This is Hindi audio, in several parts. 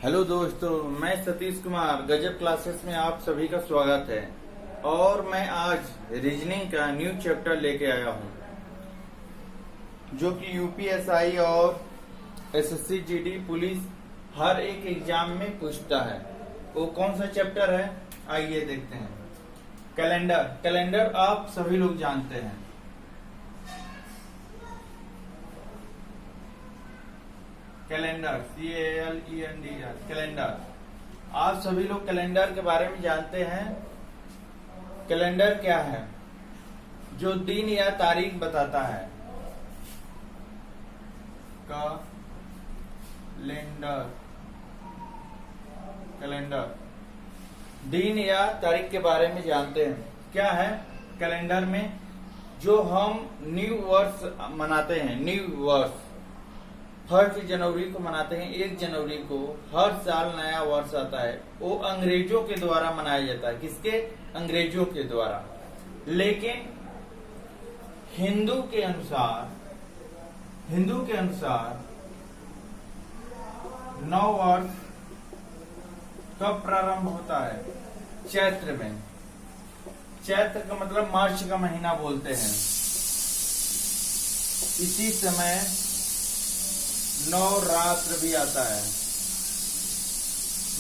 हेलो दोस्तों, मैं सतीश कुमार गजब क्लासेस में आप सभी का स्वागत है। और मैं आज रीजनिंग का न्यू चैप्टर लेके आया हूं, जो कि यूपीएसआई और एसएससी जीडी पुलिस हर एक एग्जाम में पूछता है। वो कौन सा चैप्टर है, आइए देखते हैं। कैलेंडर। कैलेंडर आप सभी लोग जानते हैं। Calendar, CALENDR, calendar. आप सभी लोग कैलेंडर के बारे में जानते हैं। कैलेंडर क्या है? जो दिन या तारीख बताता है। कैलेंडर, कैलेंडर दिन या तारीख के बारे में जानते हैं। क्या है कैलेंडर में? जो हम न्यू वर्ष मनाते हैं, न्यू वर्ष 1 जनवरी को मनाते हैं। 1 जनवरी को हर साल नया वर्ष आता है। वो अंग्रेजों के द्वारा मनाया जाता है। किसके? अंग्रेजों के द्वारा। लेकिन हिंदू के अनुसार नव वर्ष कब प्रारंभ होता है? चैत्र में। चैत्र का मतलब मार्च का महीना बोलते हैं। इसी समय नवरात्र भी आता है।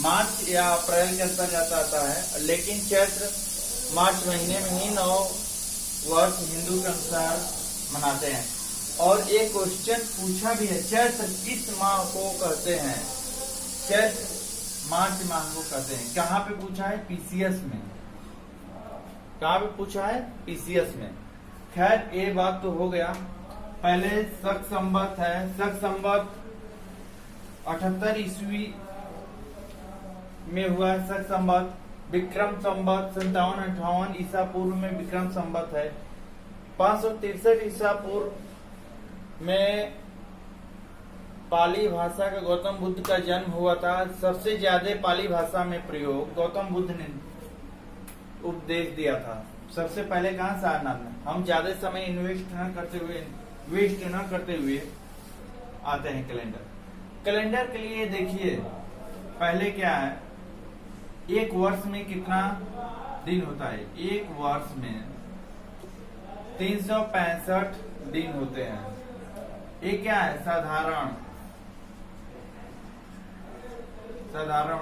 मार्च या अप्रैल के अंतर्गत आता है, लेकिन चैत्र मार्च महीने में ही नव वर्ष हिंदू के अनुसार मनाते हैं। और एक क्वेश्चन पूछा भी है, चैत्र किस माह को कहते हैं? चैत्र मार्च माह को कहते हैं। कहाँ पे पूछा है? पीसीएस में। कहाँ पे पूछा है? पीसीएस में। खैर, ये बात तो हो गया। पहले शक संवत है। शक संवत 78 ईस्वी में हुआ है। शक संवत। विक्रम संवत 57-58 ईसा पूर्व में विक्रम संवत है। 563 ईसा पूर्व में पाली भाषा का गौतम बुद्ध का जन्म हुआ था। सबसे ज्यादा पाली भाषा में प्रयोग गौतम बुद्ध ने उपदेश दिया था। सबसे पहले कहाँ? सारनाथ में। हम ज्यादा समय वेस्ट न करते हुए आते हैं कैलेंडर। कैलेंडर के लिए देखिए, पहले क्या है? एक वर्ष में कितना दिन होता है? एक वर्ष में 365 दिन होते हैं। ये क्या है? साधारण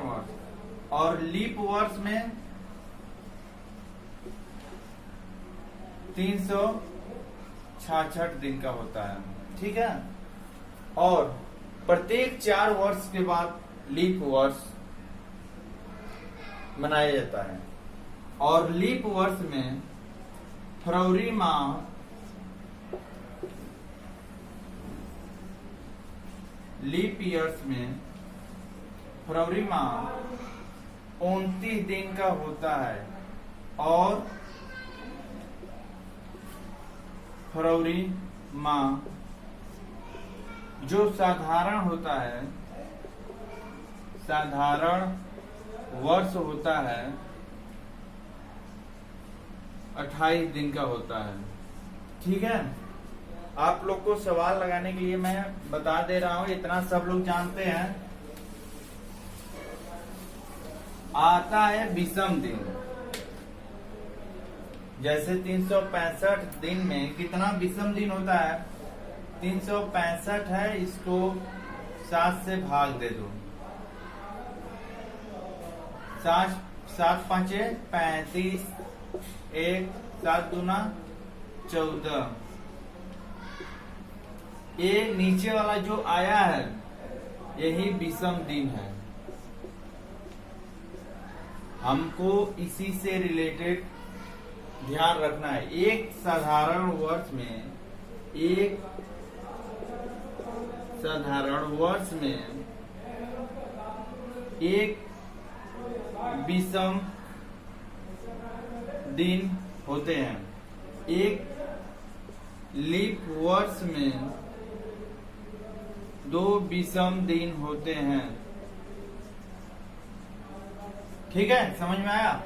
वर्ष। और लीप वर्ष में 366 दिन का होता है। ठीक है। और प्रत्येक 4 वर्ष के बाद लीप वर्ष मनाया जाता है। और लीप वर्ष में फरवरी माह लीप ईयर्स में फरवरी माह 29 दिन का होता है। और फरवरी माह जो साधारण होता है, साधारण वर्ष होता है, 28 दिन का होता है। ठीक है। आप लोग को सवाल लगाने के लिए मैं बता दे रहा हूं, इतना सब लोग जानते हैं। आता है विषम दिन। जैसे 365 दिन में कितना विषम दिन होता है? 365 है, इसको 7 से भाग दे दो। 7 5 35, 1 7 दूना 14। ये नीचे वाला जो आया है, यही विषम दिन है। हमको इसी से रिलेटेड ध्यान रखना है। एक साधारण वर्ष में एक विषम दिन होते हैं। एक लीप वर्ष में 2 विषम दिन होते हैं। ठीक है, समझ में आया?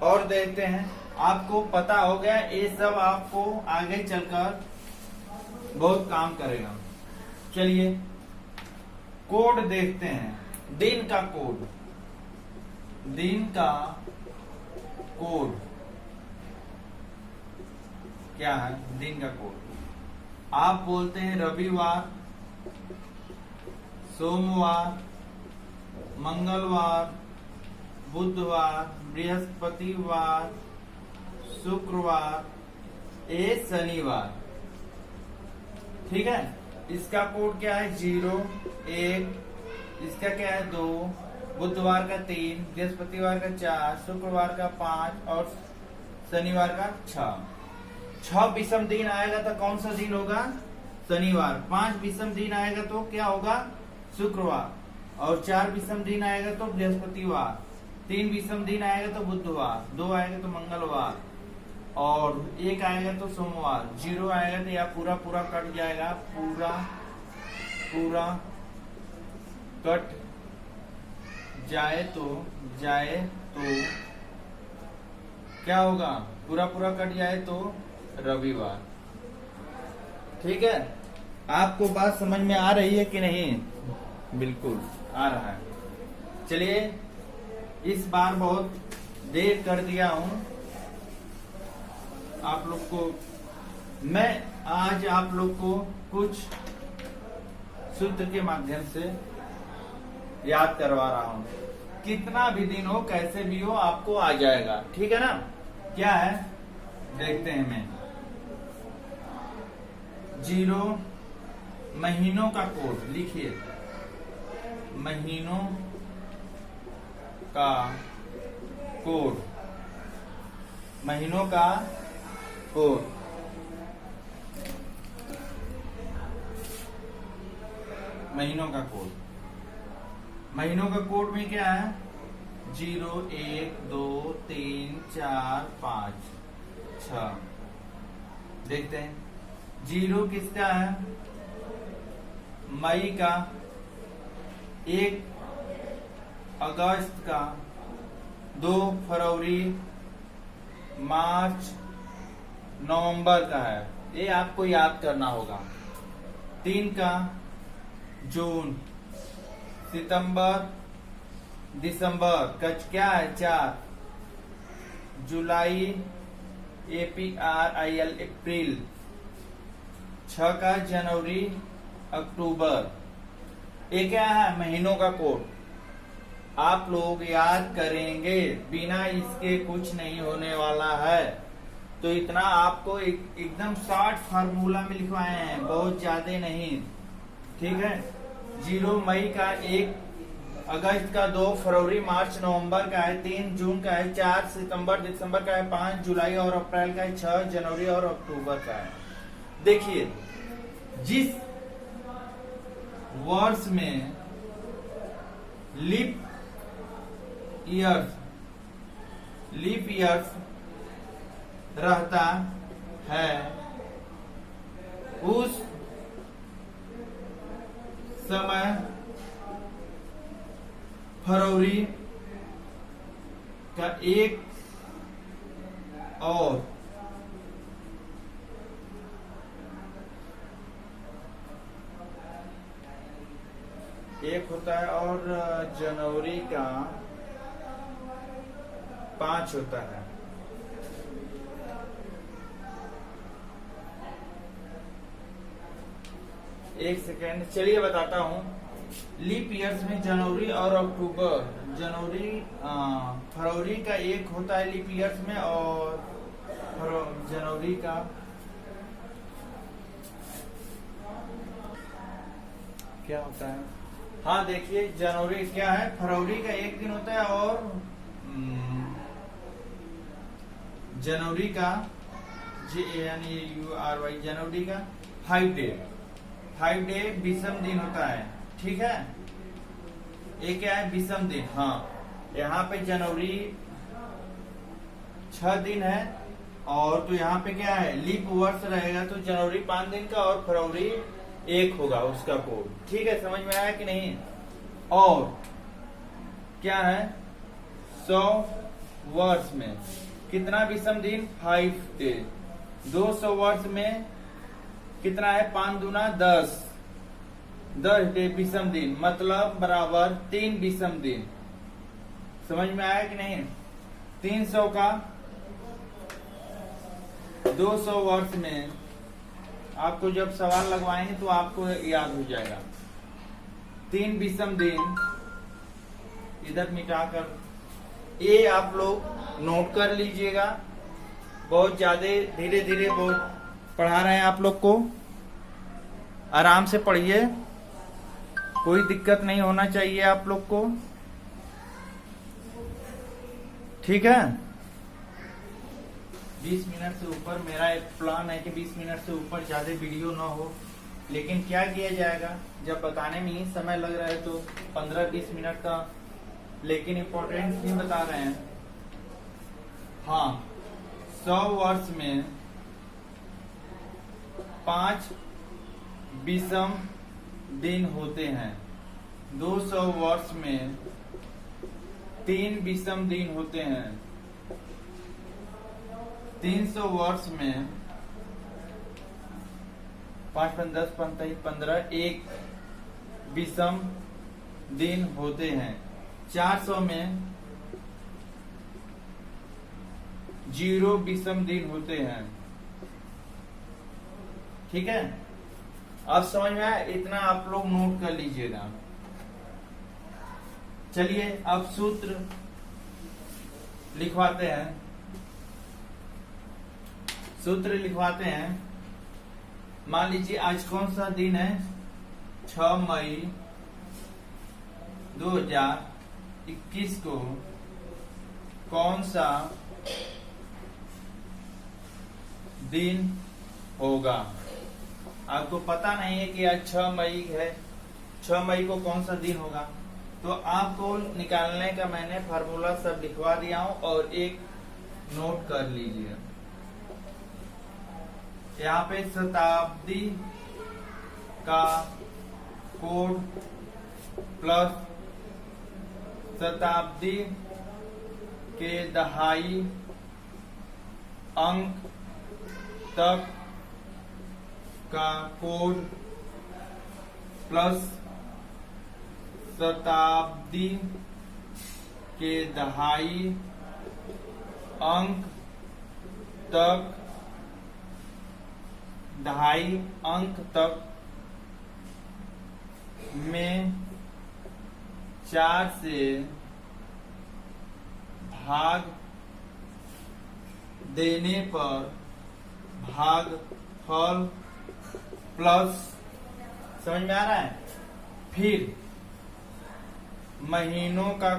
और देखते हैं, आपको पता हो गया। ये सब आपको आगे चलकर बहुत काम करेगा। चलिए कोड देखते हैं। दिन का कोड, दिन का कोड क्या है? दिन का कोड आप बोलते हैं रविवार, सोमवार, मंगलवार, बुधवार, बृहस्पतिवार, शुक्रवार, शनिवार। ठीक है, इसका कोड क्या है? 0, 1, इसका क्या है? 2, बुधवार का 3, बृहस्पतिवार का 4, शुक्रवार का 5 और शनिवार का 6। 6 विषम दिन आएगा तो कौन सा दिन होगा? शनिवार। 5 विषम दिन आएगा तो क्या होगा? शुक्रवार। और 4 विषम दिन आएगा तो बृहस्पतिवार, 3 विषम दिन आएगा तो बुधवार, 2 आएगा तो मंगलवार और 1 आएगा तो सोमवार। 0 आएगा तो या पूरा पूरा कट जाएगा, पूरा पूरा कट जाए तो क्या होगा? पूरा पूरा कट जाए तो रविवार। ठीक है, आपको बात समझ में आ रही है कि नहीं? बिल्कुल आ रहा है। चलिए, इस बार बहुत देर कर दिया हूं आप लोग को। मैं आज आप लोग को कुछ सूत्र के माध्यम से याद करवा रहा हूं। कितना भी दिन हो, कैसे भी हो, आपको आ जाएगा। ठीक है ना? क्या है देखते हैं। मैं 0 महीनों का कोड लिखिए, महीनों का कोड, महीनों का कोड। महीनों का कोड, महीनों का कोड में क्या है? 0, 1, 2, 3, 4, 5, 6। देखते हैं 0 किसका है? मई का, 1 अगस्त का, 2 फरवरी, मार्च, नवंबर का है। ये आपको याद करना होगा। 3 का जून, सितंबर, दिसंबर का क्या है? 4 जुलाई, APRIL अप्रैल। 6 का जनवरी, अक्टूबर। ये क्या है? महीनों का कोड। आप लोग याद करेंगे, बिना इसके कुछ नहीं होने वाला है। तो इतना आपको एकदम शॉर्ट फार्मूला में लिखवाए हैं, बहुत ज्यादा नहीं। ठीक है, 0 मई का, 1 अगस्त का, 2 फरवरी, मार्च, नवंबर का है, 3 जून का है, 4 सितंबर, दिसंबर का है, 5 जुलाई और अप्रैल का है, 6 जनवरी और अक्टूबर का है। देखिए, जिस वर्ष में लीप ईयर्स रहता है, उस समय फरवरी का 1 और होता है और जनवरी का 5 होता है। एक सेकेंड, चलिए बताता हूँ। लीप ईयर्स में जनवरी और अक्टूबर, फरवरी का 1 होता है लीप ईयर्स में और जनवरी का क्या होता है? हाँ देखिए, जनवरी क्या है? फरवरी का 1 दिन होता है और जनवरी का JANURY जनवरी का 5 डे विषम दिन होता है। ठीक है, ये क्या है? विषम दिन। हाँ, यहाँ पे जनवरी 6 दिन है और तो यहाँ पे क्या है? लीप वर्ष रहेगा तो जनवरी 5 दिन का और फरवरी 1 होगा उसका कोड। ठीक है, समझ में आया कि नहीं? और क्या है? 100 वर्ष में कितना विषम दिन? 5 डे। 200 वर्ष में कितना है? 5 दूना 10। 10 डे विषम दिन मतलब बराबर 3 विषम दिन। समझ में आया कि नहीं? 300 का 200 वर्ष में आपको जब सवाल लगवाएंगे तो आपको याद हो जाएगा। 3 विषम दिन इधर मिटाकर ये आप लोग नोट कर लीजिएगा। बहुत ज्यादा धीरे धीरे बहुत पढ़ा रहे हैं आप लोग को, आराम से पढ़िए, कोई दिक्कत नहीं होना चाहिए आप लोग को, ठीक है? 20 मिनट से ऊपर मेरा एक प्लान है कि 20 मिनट से ऊपर ज्यादा वीडियो ना हो, लेकिन क्या किया जाएगा, जब बताने में ही समय लग रहा है तो 15-20 मिनट का, लेकिन इम्पोर्टेंट नहीं बता रहे हैं। हाँ, 100 वर्ष में 5 विषम दिन होते हैं, 200 वर्ष में 3 विषम दिन होते हैं, 300 वर्ष में 5, 5, 10, 15 1 विषम दिन होते हैं, 400 में 0 विषम दिन होते हैं। ठीक है, अब समझ में आया? इतना आप लोग नोट कर लीजिएगा। चलिए अब सूत्र लिखवाते हैं, सूत्र लिखवाते हैं। मान लीजिए आज कौन सा दिन है? 6 मई 2021 को कौन सा दिन होगा? आपको पता नहीं है कि आज 6 मई है, 6 मई को कौन सा दिन होगा, तो आपको निकालने का मैंने फार्मूला सब लिखवा दिया हूं और एक नोट कर लीजिए। यहाँ पे शताब्दी का कोड प्लस शताब्दी के दहाई अंक तक का कोड प्लस शताब्दी के दहाई अंक तक, दहाई अंक तक में 4 से भाग देने पर भागफल प्लस, समझ में आ रहा है? फिर महीनों का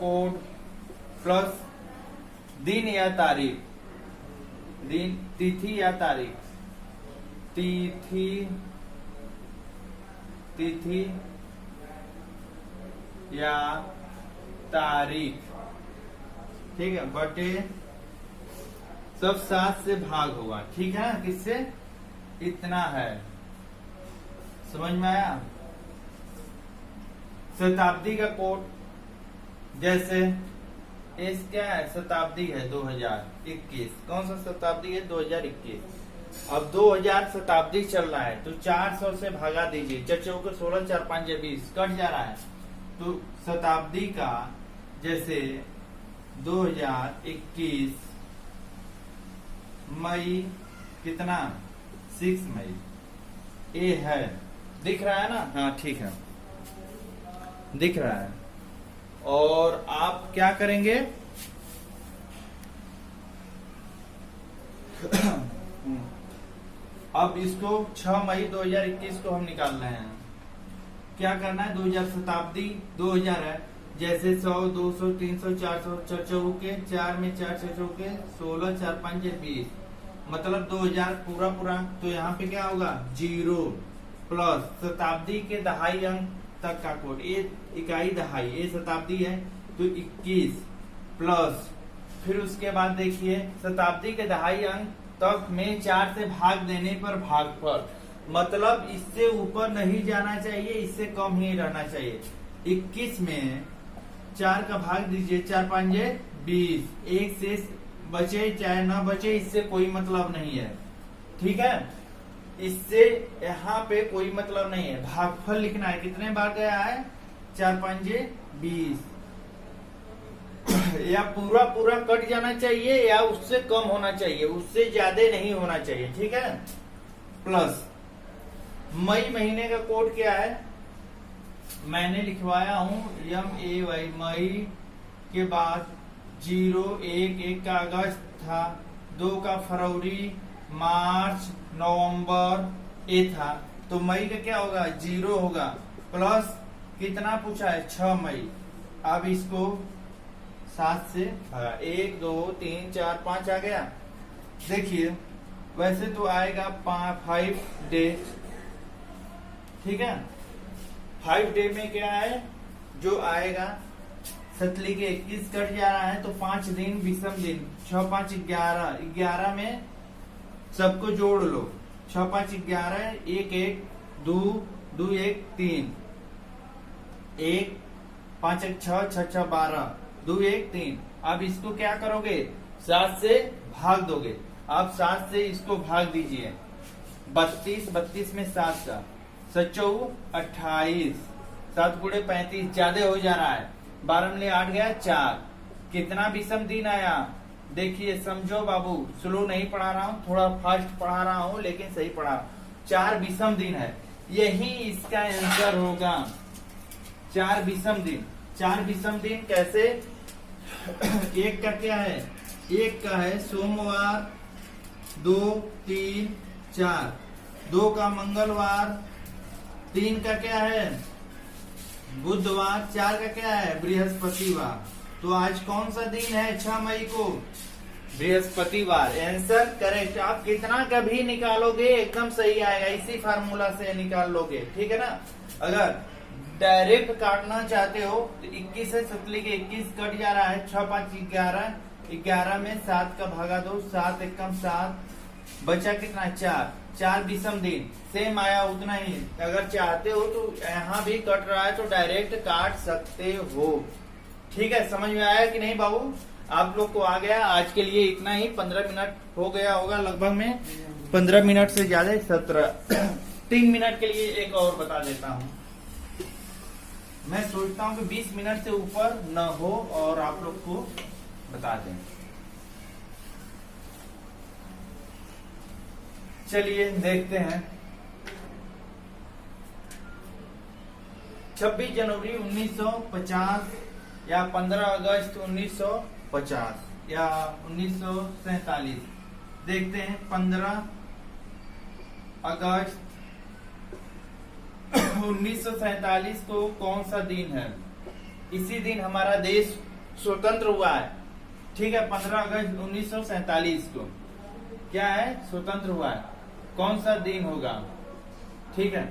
कोड प्लस दिन या तारीख, दिन, तिथि या तारीख, तिथि या तारीख, ठीक है, बटे सब 7 से भाग होगा। ठीक है, किससे? इतना है, समझ में आया? शताब्दी का कोड जैसे इस क्या है? शताब्दी है 2021, कौन सा शताब्दी है? 2021। अब 2000 शताब्दी चल रहा है तो 400 से भागा दीजिए, 4 चौके 16, 4 5 20, कट जा रहा है। तो शताब्दी का जैसे 2021 मई कितना? 6 मई, ये है, दिख रहा है ना? हाँ ठीक है, दिख रहा है। और आप क्या करेंगे? अब इसको 6 मई 2021 को हम निकाल रहे हैं। क्या करना है? 2000 शताब्दी 2000 है, जैसे 100, 200, 300, 400, 4 चौके 4 में 4 चौके 16, 4 5 20, मतलब 2000 पूरा। तो यहाँ पे क्या होगा? 0 प्लस शताब्दी के दहाई अंक तक का कोड, ये इकाई दहाई, ये शताब्दी है तो 21 प्लस, फिर उसके बाद देखिए शताब्दी के दहाई अंक तक में 4 से भाग देने पर भागफल, मतलब इससे ऊपर नहीं जाना चाहिए, इससे कम ही रहना चाहिए। 21 में 4 का भाग दीजिए, 4 5 20, 1 से बचे चाहे ना बचे इससे कोई मतलब नहीं है। ठीक है, इससे यहाँ पे कोई मतलब नहीं है, भागफल लिखना है। कितने बार गया है? 4 5 20। या पूरा पूरा कट जाना चाहिए या उससे कम होना चाहिए, उससे ज्यादा नहीं होना चाहिए, ठीक है। प्लस मई महीने का कोड क्या है? मैंने लिखवाया हूं MAY, मई के बाद 0 1 1 का अगस्त था, 2 का फरवरी, मार्च, नवंबर, ए था, तो मई का क्या होगा? 0 होगा। प्लस कितना पूछा है? 6 मई। अब इसको 7 से 1 2 3 4 5 आ गया। देखिए वैसे तो आएगा 5 डेज, ठीक है। 5 डे में क्या है जो आएगा? सतली के 21 कट जा रहा है तो 5 दिन विषम दिन, 6 5 11, 11 में सबको जोड़ लो, 6 5 11, 1 1 2 2 1 3, 1 5 1 6 6 6 12, 2 1 3। अब इसको क्या करोगे? 7 से भाग दोगे। अब 7 से इसको भाग दीजिए, 32 32 में 7 का 7 28, 7 गुणे 35, ज्यादा हो जा रहा है। 12 में 8 गया 4। कितना विषम दिन आया? देखिए समझो बाबू, स्लो नहीं पढ़ा रहा हूँ, थोड़ा फास्ट पढ़ा रहा हूँ लेकिन सही पढ़ा। 4 विषम दिन है, यही इसका आंसर होगा। 4 विषम दिन। 4 विषम दिन कैसे? एक का क्या है? एक का है सोमवार, 2 3 4, 2 का मंगलवार, 3 का क्या है? बुधवार, 4 का क्या है? बृहस्पतिवार। तो आज कौन सा दिन है? 6 मई को बृहस्पतिवार। Answer correct. आप कितना का भी निकालोगे एकदम सही आएगा, इसी फार्मूला से निकाल लोगे, ठीक है ना। अगर डायरेक्ट काटना चाहते हो तो 21 से सतली के 21 कट जा रहा है, 6 5 11, 11 में 7 का भागा दो, 7 एकम 7, बचा कितना? 4। 4 विषम दिन सेम आया उतना ही। अगर चाहते हो तो यहाँ भी कट रहा है तो डायरेक्ट काट सकते हो, ठीक है। समझ में आया कि नहीं बाबू? आप लोग को आ गया। आज के लिए इतना ही। 15 मिनट हो गया होगा लगभग में, 15 मिनट से ज्यादा 17। 3 मिनट के लिए एक और बता देता हूँ। मैं सोचता हूँ कि 20 मिनट से ऊपर न हो और आप लोग को बता दें। चलिए देखते हैं। 26 जनवरी 1950 या 15 अगस्त 1950 या 1947। देखते हैं 15 अगस्त 1947 को कौन सा दिन है? इसी दिन हमारा देश स्वतंत्र हुआ है, ठीक है। 15 अगस्त 1947 को क्या है? स्वतंत्र हुआ है। कौन सा दिन होगा? ठीक है,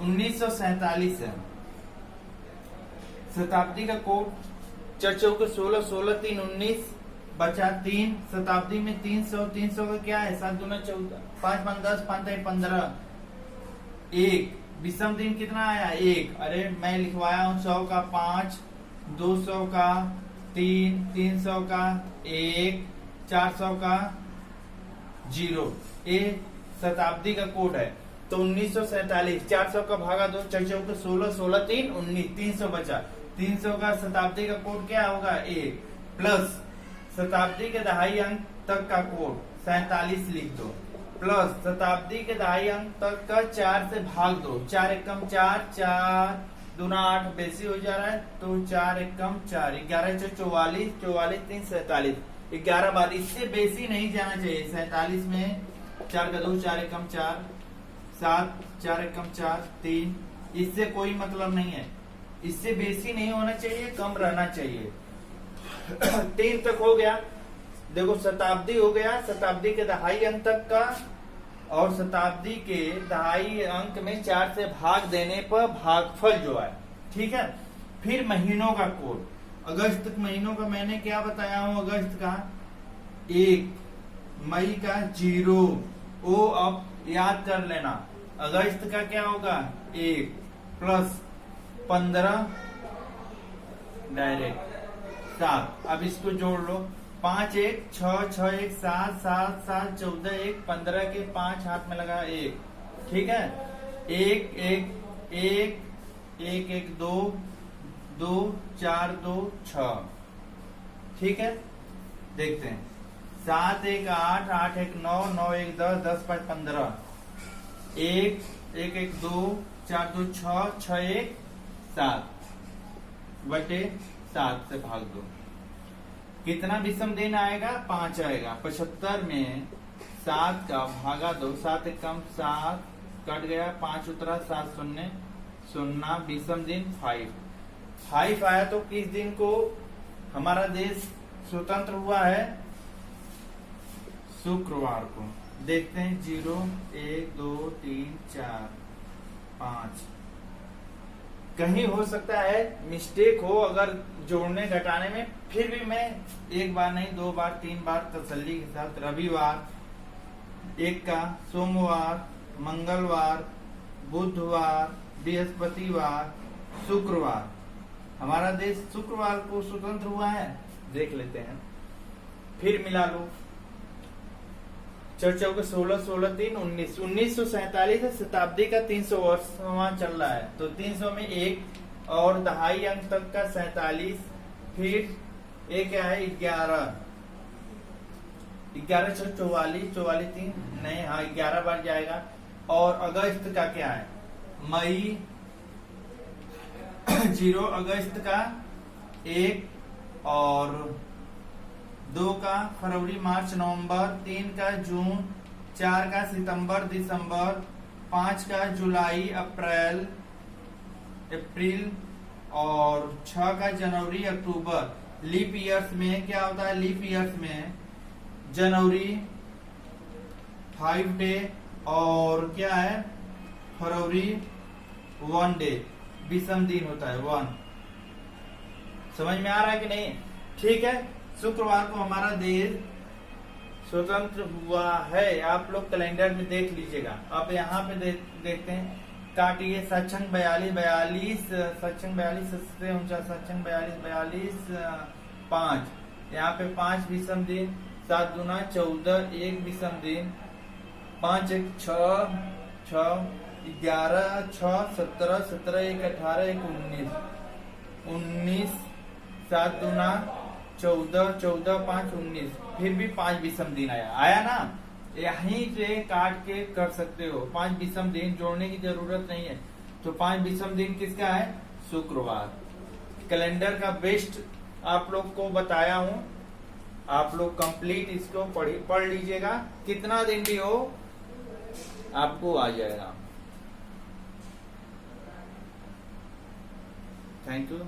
1947 है। शताब्दी का कोड 4 चौके 16, 16 3 19, बचा 3। शताब्दी में 300, 300 का क्या है? 7 दूना 14, 5 5 10, 5 3 15, 1। विषम दिन कितना आया? 1। अरे मैं लिखवाया हूँ 100 का 5, 200 का 3, 300 का 1, 400 का 0। ये शताब्दी का कोड है। तो 1947, 400 का भागा 2, 4 चौके 16, 16 3 19, 300 बचा। 300 का शताब्दी का कोड क्या होगा? 1। प्लस शताब्दी के दहाई अंक तक का कोड 47 लिख दो, प्लस शताब्दी के दहाई अंक तक का 4 से भाग दो। 4 एकम 4, 4 दूना 8, बेसी हो जा रहा है तो 4 एकम 4, 11 4 44, 44 3 47, 11 बार। इससे बेसी नहीं जाना चाहिए। 47 में 4 का 2, 4 एकम 4, 7, 4 एकम 4 3। इससे कोई मतलब नहीं है, इससे बेसी नहीं होना चाहिए, कम रहना चाहिए। 3 तक हो गया। देखो शताब्दी हो गया, शताब्दी के दहाई अंक तक का, और शताब्दी के दहाई अंक में 4 से भाग देने पर भागफल जो है, ठीक है। फिर महीनों का कोड, अगस्त महीनों का मैंने क्या बताया हूं? अगस्त का 1, मई का 0। वो अब याद कर लेना। अगस्त का क्या होगा? 1 प्लस 15 डायरेक्ट 7। अब इसको जोड़ लो। 5 1 6 6 1 7 7 7 14 1 15 के 5 हाथ में लगा 1 ठीक है, एक एक एक एक एक दो दो चार दो छ, ठीक है। देखते हैं, 7 1 8 8 1 9 9 1 10 10 5 15, 1 1 1 2 4 2 6 6 1 7 बटे 7 से भाग दो, कितना विषम दिन आएगा? 5 आएगा। 75 में 7 का भागा दो, 7 एक कम 7 कट गया, 5 उतरा, 7 शून्य 0, विषम दिन 5 आया। तो किस दिन को हमारा देश स्वतंत्र हुआ है? शुक्रवार को। देखते हैं, 0 1 2 3 4 5, कहीं हो सकता है मिस्टेक हो अगर जोड़ने घटाने में, फिर भी मैं एक बार नहीं 2 बार 3 बार तसल्ली के साथ, रविवार एक का, सोमवार, मंगलवार, बुधवार, बृहस्पतिवार, शुक्रवार, हमारा देश शुक्रवार को स्वतंत्र हुआ है। देख लेते हैं, फिर मिला लो, 4 4 16 16 3 19, 1947 है, शताब्दी का 300 वर्ष वहां चल रहा है। तो 300 में 1 और दहाई अंक तक का 47, फिर एक क्या है 11 11 6 44 44 3 नहीं, हाँ 11 बार जाएगा। और अगस्त का क्या है? मई 0 अगस्त का 1 और 2 का फरवरी मार्च नवंबर, 3 का जून, 4 का सितंबर दिसंबर, 5 का जुलाई अप्रैल अप्रैल और 6 का जनवरी अक्टूबर। लीप ईयर्स में क्या होता है? लीप ईयर्स में जनवरी 5 डे और क्या है फरवरी 1 डे, विषम दिन होता है 1। समझ में आ रहा है कि नहीं? ठीक है, शुक्रवार को हमारा देश स्वतंत्र हुआ है। आप लोग कैलेंडर में देख लीजिएगा। अब यहाँ पे देखते हैं, काटिए, सक्षम 42 सक्षम 42 से 49 42 5, यहाँ पे 5 विषम दिन, 7 दूना 14, 1 विषम दिन, 5 1 6 6 11 6 17 17 1 18 1 19 19, 7 दूना 14 14 5 19, फिर भी 5 विषम दिन आया ना। यहीं से काट के कर सकते हो, 5 विषम दिन, जोड़ने की जरूरत नहीं है। तो 5 विषम दिन किसका है? शुक्रवार। कैलेंडर का बेस्ट आप लोग को बताया हूं, आप लोग कंप्लीट इसको पढ़ लीजिएगा, कितना दिन भी हो आपको आ जाएगा। Thank you.